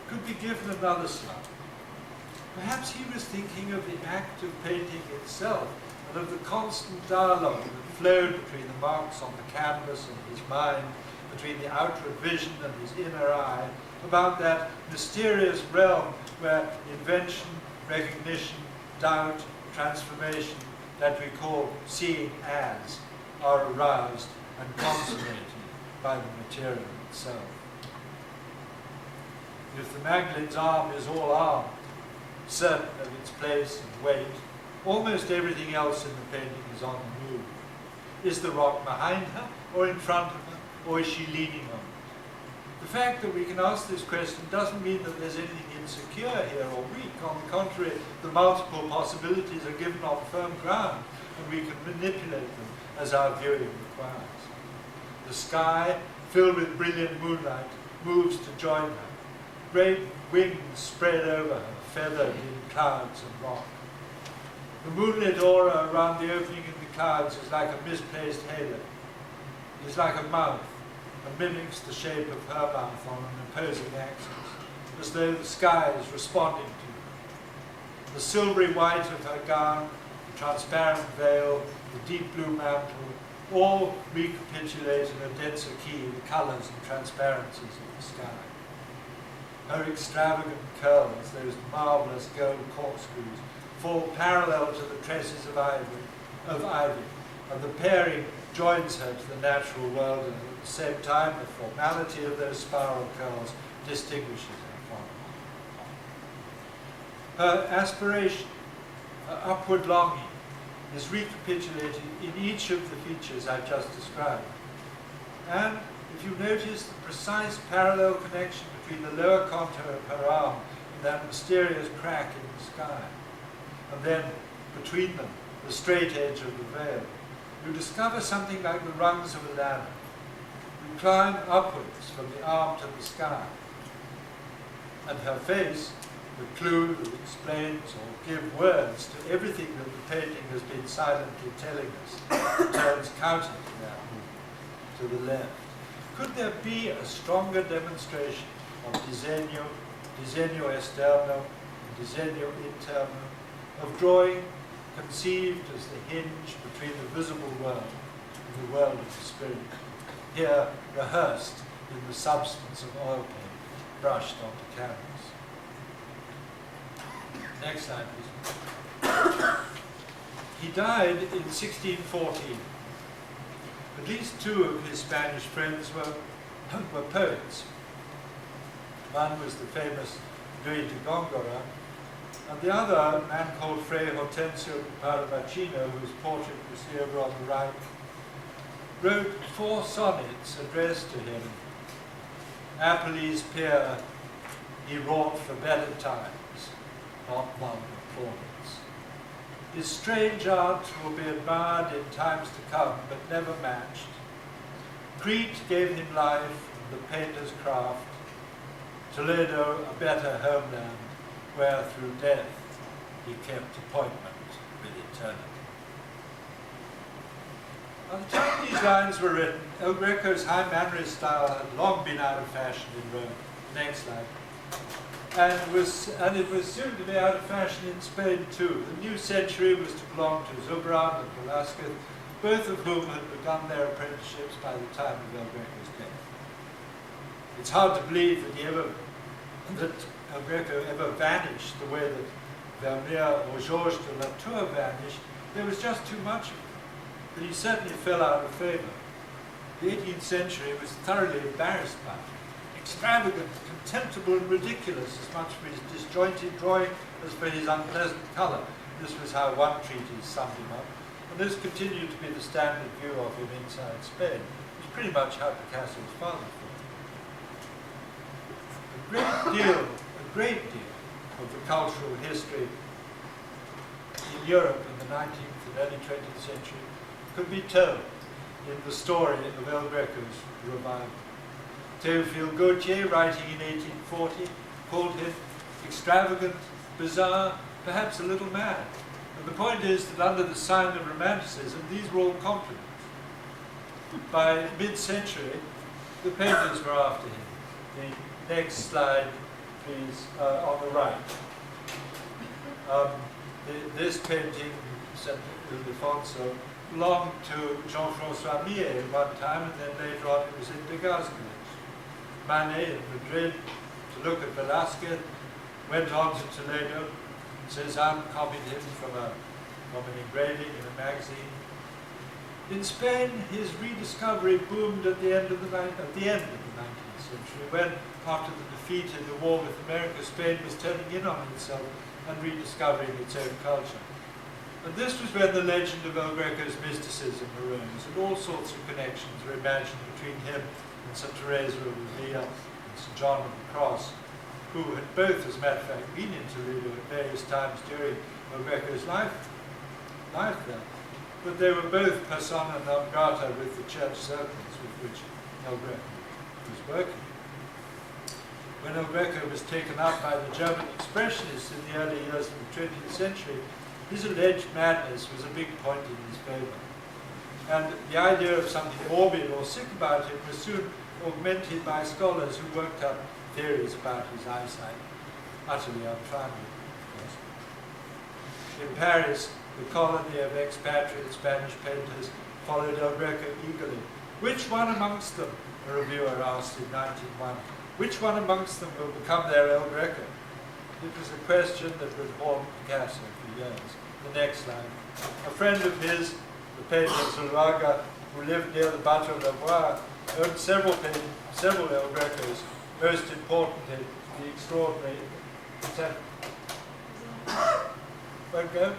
could be given another slant. Perhaps he was thinking of the act of painting itself and of the constant dialogue that flowed between the marks on the canvas and his mind, between the outward vision and his inner eye, about that mysterious realm where invention, recognition, doubt, transformation, that we call seeing as, are aroused and consummated by the material itself. If the Magdalene's arm is all arm, certain of its place and weight, almost everything else in the painting is on the move. Is the rock behind her, or in front of her, or is she leaning on it? The fact that we can ask this question doesn't mean that there's anything insecure here or weak. On the contrary, the multiple possibilities are given on firm ground, and we can manipulate them as our viewing requires. The sky, filled with brilliant moonlight, moves to join her. Great wings spread over her, feathered in clouds and rock. The moonlit aura around the opening in the clouds is like a misplaced halo. It is like a mouth, and mimics the shape of her mouth on an opposing axis, as though the sky is responding to her. The silvery white of her gown, the transparent veil, the deep blue mantle, all recapitulate in a denser key the colours and transparencies of the sky. Her extravagant curls, those marvellous gold corkscrews, fall parallel to the tresses of ivy, and the pairing joins her to the natural world, and at the same time the formality of those spiral curls distinguishes her from them. Her aspiration, her upward longing, is recapitulated in each of the features I've just described. And if you notice the precise parallel connection between the lower contour of her arm and that mysterious crack in the sky, and then between them, the straight edge of the veil, you discover something like the rungs of a ladder. You climb upwards from the arm to the sky, and her face, the clue that explains or gives words to everything that the painting has been silently telling us, turns counter to that movement, to the left. Could there be a stronger demonstration of disegno esterno, and disegno interno, of drawing conceived as the hinge between the visible world and the world of the spirit, here rehearsed in the substance of oil paint brushed onto canvas? Next slide, please. He died in 1614. At least two of his Spanish friends were poets. One was the famous Luis de Góngora, and the other, a man called Fray Hortensio de Paravicino, whose portrait you see over on the right, wrote 4 sonnets addressed to him. Apelles peer, he wrought for better times, not one of plaudits. His strange art will be admired in times to come, but never matched. Crete gave him life and the painter's craft, Toledo a better homeland, where through death he kept appointment with eternity. By the time these lines were written, El Greco's high mannerist style had long been out of fashion in Rome. Next slide. And it was soon to be out of fashion in Spain too. The new century was to belong to Zurbarán and Velázquez, both of whom had begun their apprenticeships by the time of El Greco's death. It's hard to believe that El Greco ever vanished the way that Vermeer or Georges de Latour vanished. There was just too much of it. But he certainly fell out of favour. The 18th century was thoroughly embarrassed by him. Extravagant, contemptible and ridiculous, as much for his disjointed drawing as for his unpleasant colour. This was how one treatise summed him up. And this continued to be the standard view of him inside Spain. It was pretty much how Picasso's father thought. A great deal of the cultural history in Europe in the 19th and early 20th century could be told in the story of El Greco's revival. Théophile Gautier, writing in 1840, called him extravagant, bizarre, perhaps a little mad. And the point is that under the sign of Romanticism, these were all compliments. By mid-century, the painters were after him. The next slide, please, on the right. This painting, Saint Ildefonso, belonged to Jean-François Millet at one time, and then later on it was in Degas' collection. Manet in Madrid, to look at Velázquez, went on to Toledo. Cézanne copied him from an engraving in a magazine. In Spain, his rediscovery boomed at the end of the 19th century, when, after the defeat in the war with America, Spain was turning in on itself and rediscovering its own culture. And this was when the legend of El Greco's mysticism arose, and all sorts of connections were imagined between him and St. Teresa of Avila and St. John of the Cross, who had both, as a matter of fact, been in Toledo at various times during El Greco's life there. But they were both persona non grata with the church circles with which El Greco was working. When El Greco was taken up by the German expressionists in the early years of the 20th century, his alleged madness was a big point in his favour. And the idea of something morbid or sick about him was soon augmented by scholars who worked up theories about his eyesight, utterly unfounded, of course. In Paris, the colony of expatriate Spanish painters followed El Greco eagerly. Which one amongst them, a reviewer asked in 1901, which one amongst them will become their El Greco? It was a question that would haunt Picasso for years. The next slide. A friend of his, the painter Zuluaga, who lived near the Bateau Lavoir, owned several El Grecos, most importantly, the extraordinary... Won't go?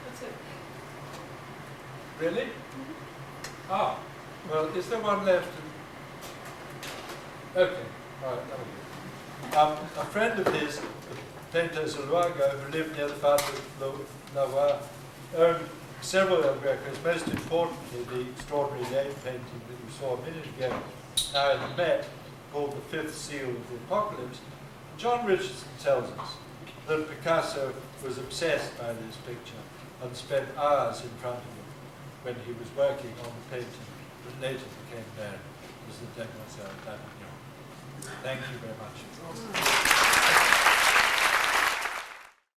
That's it. Really? Ah, well, is there one left? Okay, all right, that'll do. A friend of his, the painter Zuluaga, who lived near the Bateau Lavoir, owned several El Grecos, most importantly the extraordinary name painting that you saw a minute ago, now in the Met, called The Fifth Seal of the Apocalypse. John Richardson tells us that Picasso was obsessed by this picture and spent hours in front of it when he was working on the painting that later became known as the Demoiselle d'Avignon. Thank you very much.